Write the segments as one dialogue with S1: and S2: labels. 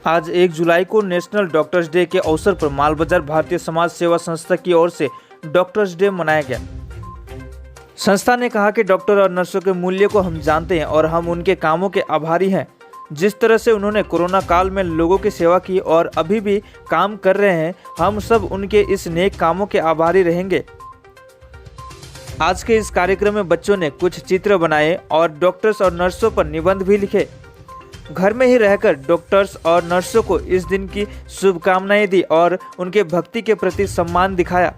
S1: आज 1 जुलाई को national doctors day के अवसर पर मालबाजार भारतीय समाज सेवा संस्था की ओर से डॉक्टर्स डे मनाया गया। संस्था ने कहा कि डॉक्टर और नर्सों के मूल्य को हम जानते हैं और हम उनके कामों के आभारी हैं। जिस तरह से उन्होंने कोरोना काल में लोगों की सेवा की और अभी भी काम कर रहे हैं, हम सब उनके इस नेक कामों के आभारी रहेंगे। आज के इस कार्यक्रम में बच्चों ने कुछ चित्र बनाए और डॉक्टर्स और नर्सों पर निबंध भी लिखे। घर में ही रहकर डॉक्टर्स और नर्सों को इस दिन की शुभकामनाएं दी और उनके भक्ति के प्रति सम्मान दिखाया।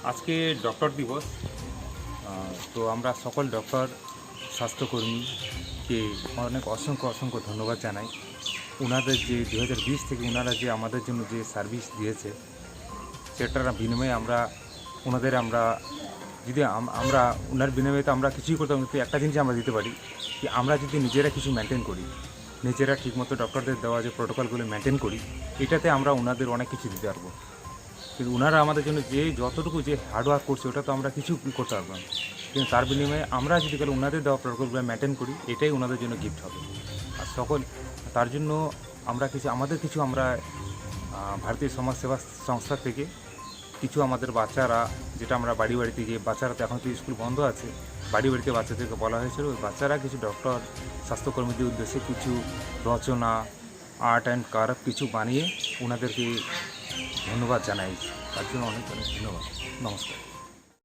S2: आज के डॉक्टर दिवस तो আমরা সকল ডক্টর স্বাস্থ্যকর্মীকে অনেক অসংখ্য ধন্যবাদ জানাই। ওনাদের যে 2020 থেকে ওনারা যে আমাদের জন্য যে সার্ভিস দিয়েছে সেটার বিনিময়ে আমরা ওনাদের যদি আমরা ওনার বিনিময়ে তো আমরা কিছুই করতে পারি, একটা জিনিস আমরা দিতে পারি কি আমরা যদি নিজেরা কিছু মেনটেন করি, নিজেরা ঠিকমতো ডক্টরদের দেওয়া যে প্রোটোকলগুলো মেনটেন করি, এটাতে আমরা ওনাদের অনেক কিছু দিতে পারবো। কিন্তু ওনারা আমাদের জন্য যে যতটুকু যে হার্ডওয়ার্ক করছে ওটা তো আমরা কিছু করতে পারবো না, কিন্তু তার বিনিময়ে আমরা যদি কালে ওনাদের দেওয়া প্রোটোকলগুলো মেনটেন করি এটাই ওনাদের জন্য গিফট হবে। আর সকল তার জন্য আমাদের কিছু ভারতীয় সমাজ সেবা সংস্থা থেকে কিছু আমাদের বাচ্চারা, যেটা আমরা বাড়িতে গিয়ে বাচ্চারা তো এখন তো স্কুল বন্ধ আছে, বাড়িতে বাচ্চাদেরকে বলা হয়েছিল ওই বাচ্চারা কিছু ডক্টর স্বাস্থ্যকর্মীদের উদ্দেশ্যে কিছু রচনা, আর্ট অ্যান্ড কার্ভ কিছু বানিয়ে ওনাদেরকে ধন্যবাদ জানাই। তার জন্য অনেক ধন্যবাদ। নমস্কার।